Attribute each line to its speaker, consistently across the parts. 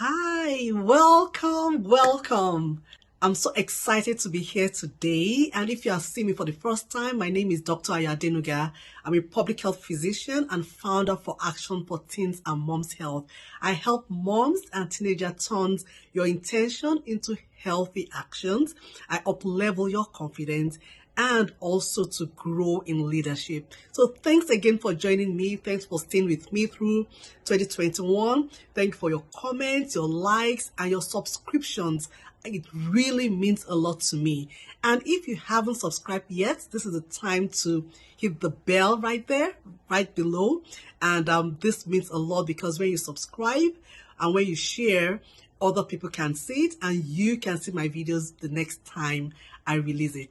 Speaker 1: Hi, welcome. I'm so excited to be here today. And if you are seeing me for the first time, my name is Dr. Ayadenuga. I'm a public health physician and founder for Action for Teens and Moms Health. I help moms and teenagers turn your intention into healthy actions. I up-level your confidence and also to grow in leadership. So thanks again for joining me. Thanks for staying with me through 2021. Thank you for your comments, your likes, and your subscriptions. It really means a lot to me. And if you haven't subscribed yet, this is the time to hit the bell right there, right below. And this means a lot because when you subscribe and when you share, other people can see it and you can see my videos the next time I release it.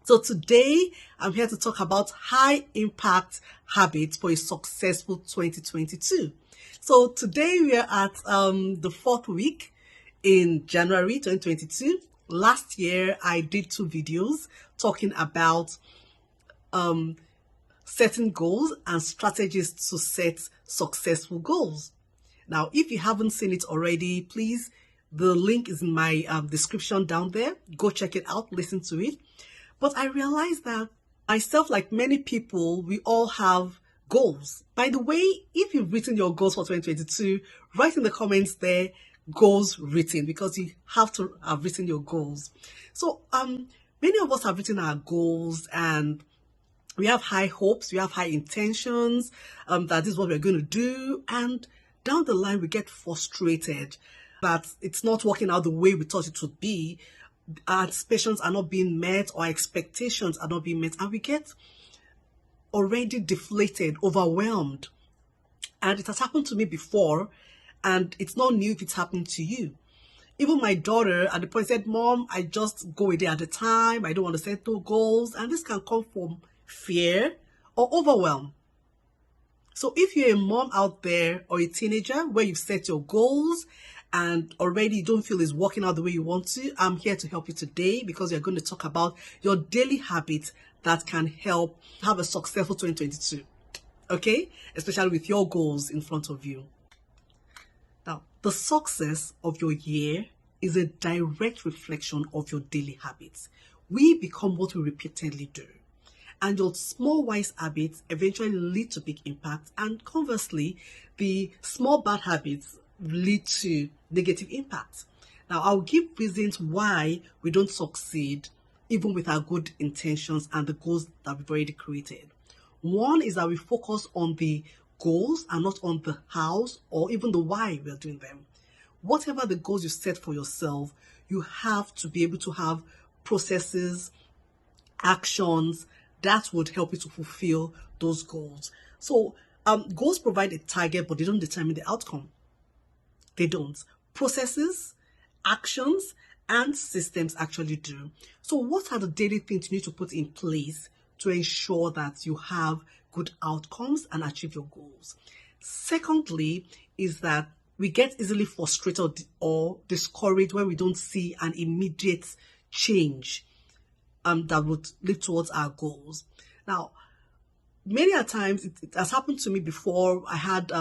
Speaker 1: So today, I'm here to talk about high impact habits for a successful 2022. So today we are at the 4th week in January 2022. Last year, I did 2 videos talking about setting goals and strategies to set successful goals. Now, if you haven't seen it already, please, the link is in my description down there. Go check it out, listen to it. But I realized that myself, like many people, we all have goals. By the way, if you've written your goals for 2022, write in the comments there, goals written, because you have to have written your goals. So many of us have written our goals and we have high hopes, we have high intentions, that this is what we're going to do. And down the line, we get frustrated that it's not working out the way we thought it would be. Our anticipations are not being met or expectations are not being met, and we get already deflated, overwhelmed. And it has happened to me before, and it's not new if it's happening to you. Even my daughter at the point said, "Mom, I just go a day at a time. I don't want to set no goals." And this can come from fear or overwhelm. So if you're a mom out there or a teenager where you've set your goals and already you don't feel it's working out the way you want to, I'm here to help you today because we're going to talk about your daily habits that can help have a successful 2022. Okay? Especially with your goals in front of you. Now, the success of your year is a direct reflection of your daily habits. We become what we repeatedly do. And your small wise habits eventually lead to big impact. And conversely, the small bad habits lead to negative impact. Now, I'll give reasons why we don't succeed even with our good intentions and the goals that we've already created. One is that we focus on the goals and not on the hows or even the why we're doing them. Whatever the goals you set for yourself, you have to be able to have processes, actions that would help you to fulfill those goals. So goals provide a target, but they don't determine the outcome. They don't. Processes, actions, and systems actually do. So what are the daily things you need to put in place to ensure that you have good outcomes and achieve your goals? Secondly, is that we get easily frustrated or discouraged when we don't see an immediate change that would lead towards our goals. Now, many a times it has happened to me before. I had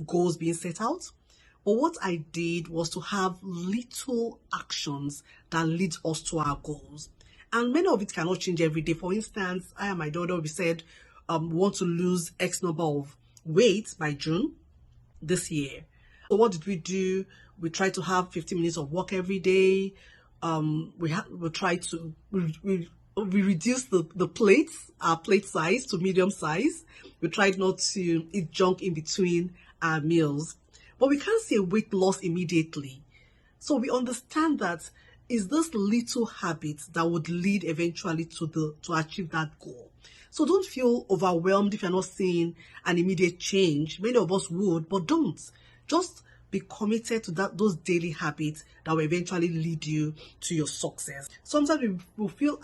Speaker 1: goals being set out. But what I did was to have little actions that lead us to our goals. And many of it cannot change every day. For instance, I and my daughter, we said, we want to lose X number of weight by June this year. So what did we do? We tried to have 15 minutes of walk every day. We tried to, we reduced the plates, our plate size to medium size. We tried not to eat junk in between our meals. But we can't see a weight loss immediately. So we understand that it's this little habit that would lead eventually to achieve that goal. So don't feel overwhelmed if you're not seeing an immediate change. Many of us would, but don't. Just be committed to those daily habits that will eventually lead you to your success. Sometimes we feel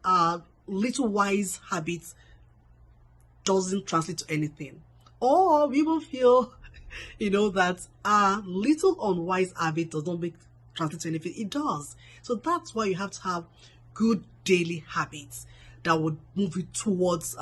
Speaker 1: our little wise habits doesn't translate to anything. Or we even feel that our little unwise habit does not translate to anything. It does. So that's why you have to have good daily habits that would move you towards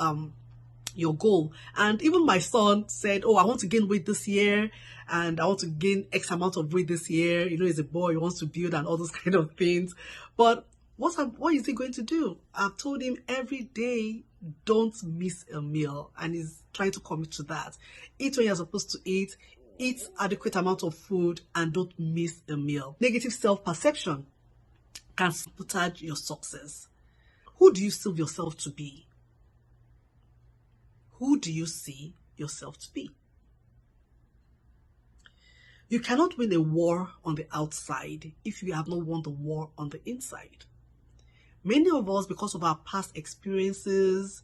Speaker 1: your goal. And even my son said, oh, I want to gain weight this year, and I want to gain X amount of weight this year. You know, he's a boy, he wants to build and all those kind of things. But what is he going to do? I've told him every day, don't miss a meal, and he's trying to commit to that. Eat when you're supposed to eat adequate amount of food, and don't miss a meal. Negative self-perception can sabotage your success. Who do you see yourself to be? Who do you see yourself to be? You cannot win a war on the outside if you have not won the war on the inside. Many of us, because of our past experiences,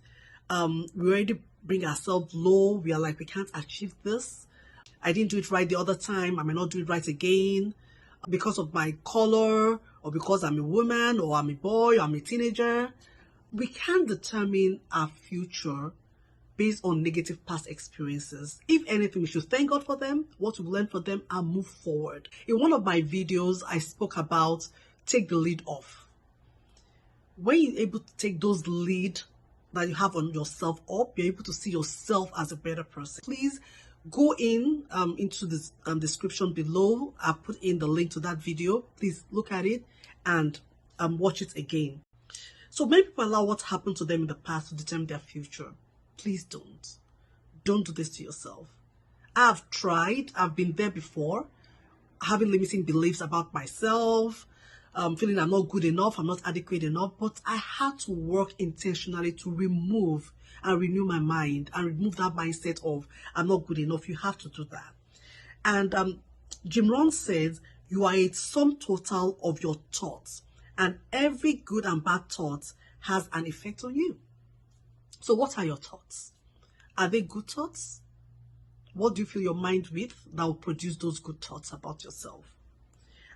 Speaker 1: we already bring ourselves low. We are like, we can't achieve this. I didn't do it right the other time. I may not do it right again because of my color, or because I'm a woman, or I'm a boy, or I'm a teenager. We can't determine our future based on negative past experiences. If anything, we should thank God for them, what we've learned from them, and move forward. In one of my videos, I spoke about take the lead off. When you're able to take those lead that you have on yourself up, you're able to see yourself as a better person. Please go into the description below. I'll put in the link to that video. Please look at it and watch it again. So many people allow what happened to them in the past to determine their future. Please don't. Don't do this to yourself. I've tried. I've been there before, having limiting beliefs about myself, feeling I'm not good enough, I'm not adequate enough. But I had to work intentionally to remove and renew my mind and remove that mindset of I'm not good enough. You have to do that. And Jim Rohn says, you are a sum total of your thoughts, and every good and bad thought has an effect on you. So what are your thoughts? Are they good thoughts? What do you fill your mind with that will produce those good thoughts about yourself?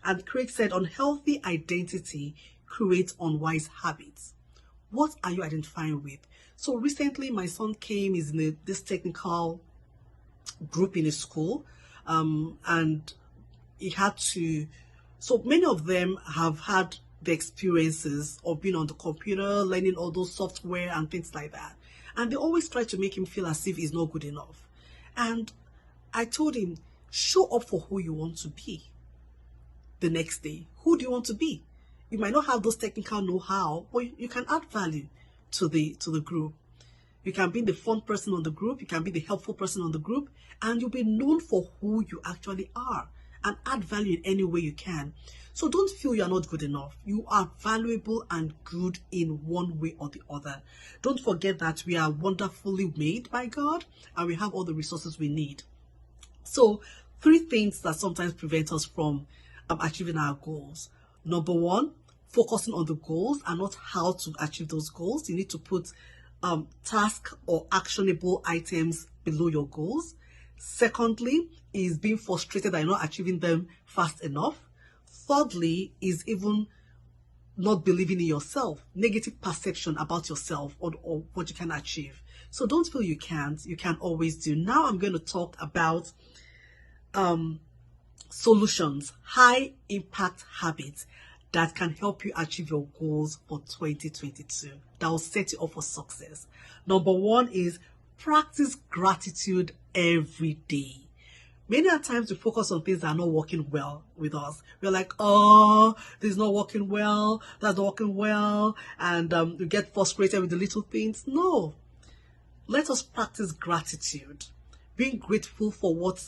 Speaker 1: And Craig said, unhealthy identity creates unwise habits. What are you identifying with? So recently my son came, he's in this technical group in his school, and he had to, so many of them have had the experiences of being on the computer, learning all those software and things like that. And they always try to make him feel as if he's not good enough. And I told him, show up for who you want to be the next day. Who do you want to be? You might not have those technical know-how, but you can add value to the group. You can be the fun person on the group, you can be the helpful person on the group, and you'll be known for who you actually are and add value in any way you can. So don't feel you're not good enough. You are valuable and good in one way or the other. Don't forget that we are wonderfully made by God and we have all the resources we need. So 3 things that sometimes prevent us from achieving our goals. Number 1, focusing on the goals and not how to achieve those goals. You need to put task or actionable items below your goals. Secondly, is being frustrated that you're not achieving them fast enough. Thirdly, is even not believing in yourself, negative perception about yourself or what you can achieve. So don't feel you can't. You can always do. Now I'm going to talk about solutions, high impact habits that can help you achieve your goals for 2022. That will set you up for success. Number 1 is practice gratitude every day. Many times we focus on things that are not working well with us. We're like, oh, this is not working well, that's not working well, and we get frustrated with the little things. No, let us practice gratitude, being grateful for what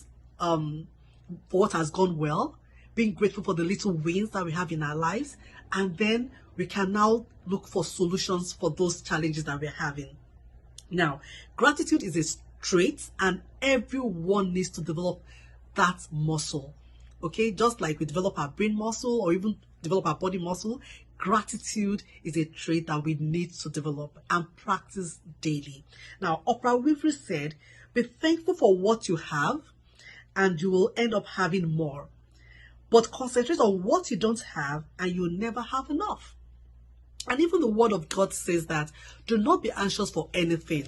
Speaker 1: has gone well, being grateful for the little wins that we have in our lives, and then we can now look for solutions for those challenges that we're having. Now, gratitude is a trait and everyone needs to develop that muscle. Okay, just like we develop our brain muscle or even develop our body muscle, gratitude is a trait that we need to develop and practice daily. Now, Oprah Winfrey said, be thankful for what you have and you will end up having more. But concentrate on what you don't have and you'll never have enough. And even the word of God says that, do not be anxious for anything,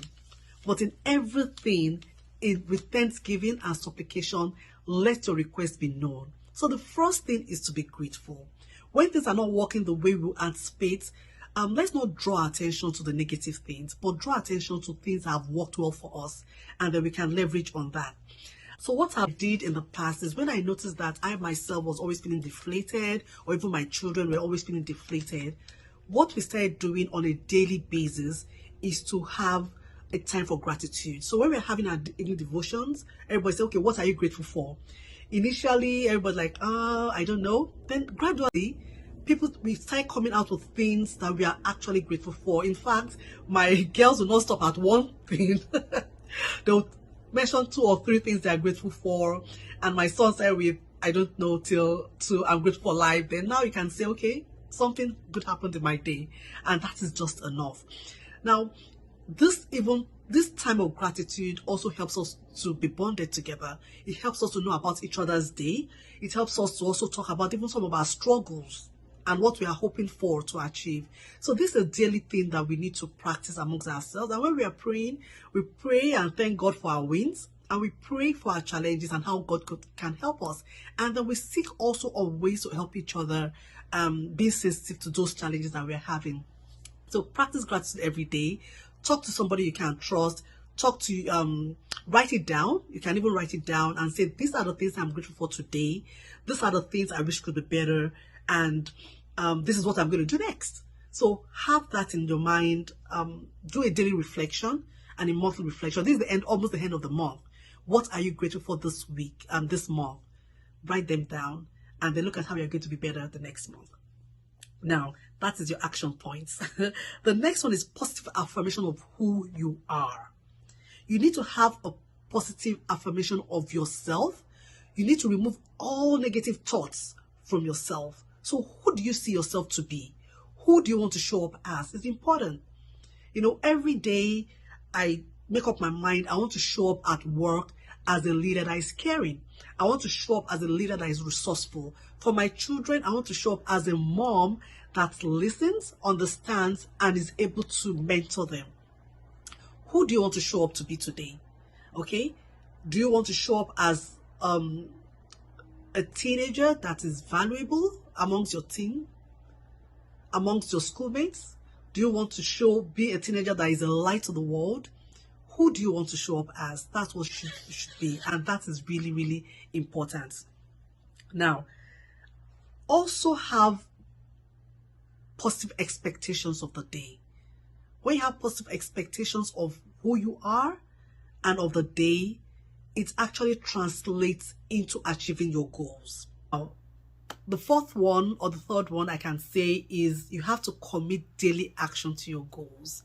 Speaker 1: but in everything, with thanksgiving and supplication, let your request be known. So the first thing is to be grateful. When things are not working the way we anticipate, let's not draw attention to the negative things, but draw attention to things that have worked well for us, and then we can leverage on that. So what I did in the past is when I noticed that I myself was always feeling deflated, or even my children were always feeling deflated, what we started doing on a daily basis is to have a time for gratitude. So when we're having our daily devotions, everybody say, okay, what are you grateful for? Initially, everybody's like, I don't know. Then gradually, we start coming out with things that we are actually grateful for. In fact, my girls will not stop at one thing. They'll mention 2 or 3 things they are grateful for. And my son said with, I don't know, till 2, I'm grateful for life. Then now you can say, okay, something good happened in my day. And that is just enough. Now, this time of gratitude also helps us to be bonded together. It helps us to know about each other's day. It helps us to also talk about even some of our struggles and what we are hoping for to achieve. So this is a daily thing that we need to practice amongst ourselves. And when we are praying, we pray and thank God for our wins. And we pray for our challenges and how God can help us. And then we seek also of ways to help each other, being sensitive to those challenges that we are having. So practice gratitude every day. Talk to somebody you can trust. Write it down. You can even write it down and say, these are the things I'm grateful for today. These are the things I wish could be better. And this is what I'm going to do next. So have that in your mind. Do a daily reflection and a monthly reflection. This is almost the end of the month. What are you grateful for this week and this month? Write them down and then look at how you're going to be better the next month. Now, that is your action points. The next one is positive affirmation of who you are. You need to have a positive affirmation of yourself. You need to remove all negative thoughts from yourself. So who do you see yourself to be? Who do you want to show up as? It's important. Every day I make up my mind, I want to show up at work as a leader that is caring. I want to show up as a leader that is resourceful. For my children, I want to show up as a mom that listens, understands, and is able to mentor them. Who do you want to show up to be today? Okay? Do you want to show up as a teenager that is valuable amongst your team, amongst your schoolmates? Do you want to be a teenager that is a light to the world? Who do you want to show up as? That's what should be. And that is really, really important. Now, also have positive expectations of the day. When you have positive expectations of who you are and of the day, it actually translates into achieving your goals. Now, the fourth one or the third one I can say is you have to commit daily action to your goals.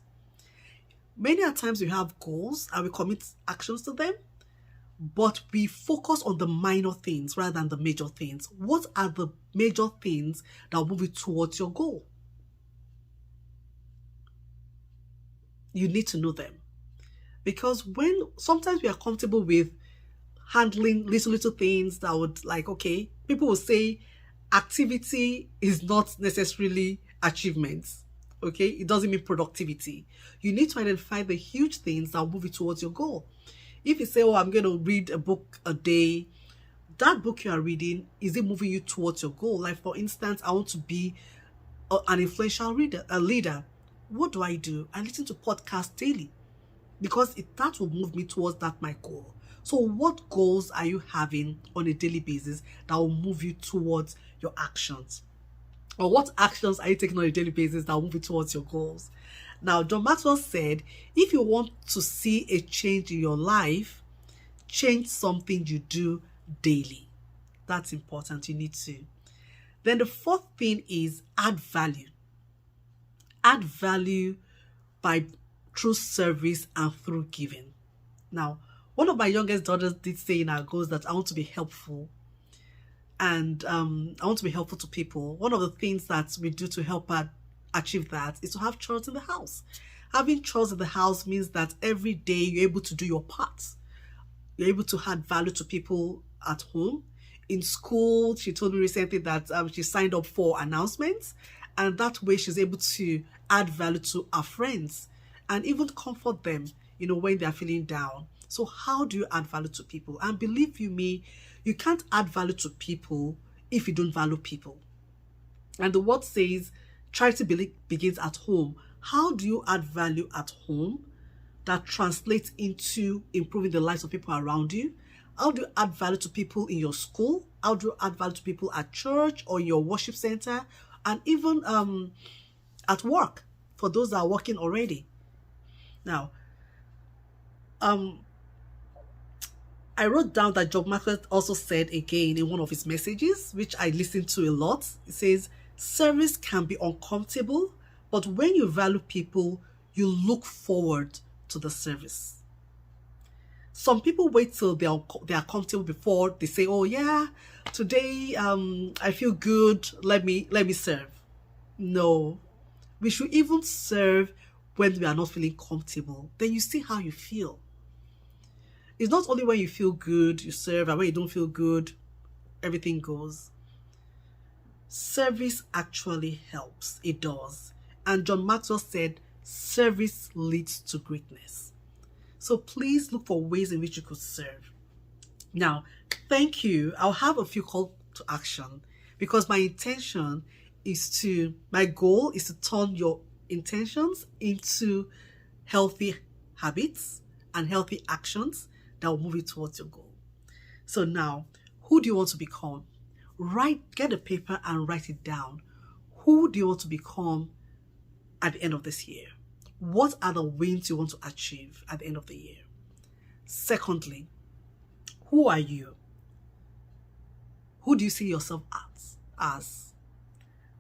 Speaker 1: Many a times we have goals and we commit actions to them, but we focus on the minor things rather than the major things. What are the major things that will move you towards your goal? You need to know them. Because sometimes we are comfortable with handling little things that would people will say activity is not necessarily achievements. Okay, it doesn't mean productivity. You need to identify the huge things that will move you towards your goal. If you say, I'm going to read a book a day, that book you are reading, is it moving you towards your goal? Like, for instance, I want to be an influential leader. What do? I listen to podcasts daily because that will move me towards my goal. So what goals are you having on a daily basis that will move you towards your actions? Or what actions are you taking on a daily basis that will move you towards your goals? Now, John Maxwell said, if you want to see a change in your life, change something you do daily. That's important. You need to. Then the fourth thing is add value. Add value through service and through giving. Now, one of my youngest daughters did say in our goals that I want to be helpful. And I want to be helpful to people. One of the things that we do to help her achieve that is to have chores in the house. Having chores in the house means that every day you're able to do your part. You're able to add value to people at home. In school, she told me recently that she signed up for announcements. And that way she's able to add value to our friends and even comfort them, when they're feeling down. So how do you add value to people? And believe you me, you can't add value to people if you don't value people. And the word says, Charity begins at home. How do you add value at home that translates into improving the lives of people around you? How do you add value to people in your school? How do you add value to people at church or in your worship center? And even at work, for those that are working already. Now, I wrote down that Job Market also said again in one of his messages, which I listen to a lot. It says, service can be uncomfortable, but when you value people, you look forward to the service. Some people wait till they are comfortable before they say, oh yeah, today I feel good, let me serve. No, we should even serve when we are not feeling comfortable. Then you see how you feel. It's not only when you feel good you serve, and when you don't feel good, everything goes. Service actually helps. It does. And John Maxwell said, service leads to greatness. So please look for ways in which you could serve. Now, thank you. I'll have a few call to action because my goal is to turn your intentions into healthy habits and healthy actions that will move you towards your goal. So now, who do you want to become? Get a paper and write it down. Who do you want to become at the end of this year? What are the wins you want to achieve at the end of the year? Secondly, who are you? Who do you see yourself as?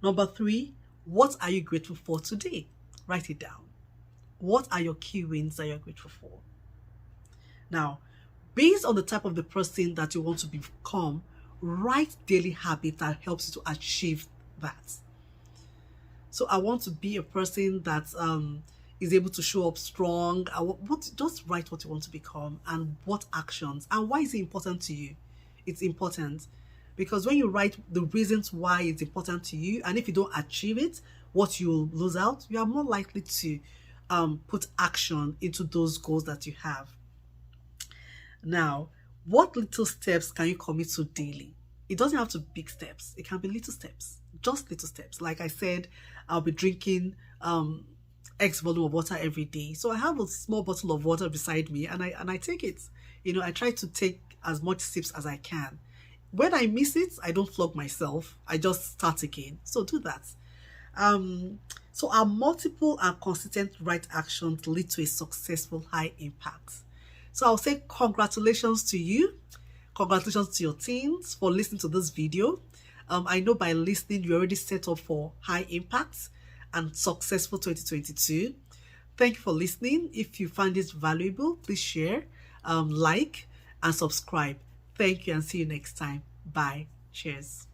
Speaker 1: Number 3, what are you grateful for today? Write it down. What are your key wins that you're grateful for? Now, based on the type of the person that you want to become, write daily habits that helps you to achieve that. So I want to be a person that is able to show up strong. Just write what you want to become and what actions and why is it important to you. It's important because when you write the reasons why it's important to you, and if you don't achieve it, what you'll lose out, you are more likely to put action into those goals that you have. Now, what little steps can you commit to daily? It doesn't have to be big steps. It can be little steps, just little steps. Like I said, I'll be drinking X volume of water every day. So I have a small bottle of water beside me and I take it. I try to take as much sips as I can. When I miss it, I don't flog myself. I just start again. So do that. So our multiple and consistent right actions lead to a successful high impact. So I'll say congratulations to you. Congratulations to your teams for listening to this video. I know by listening, you're already set up for high impact and successful 2022. Thank you for listening. If you find this valuable, please share, like, and subscribe. Thank you and see you next time. Bye. Cheers.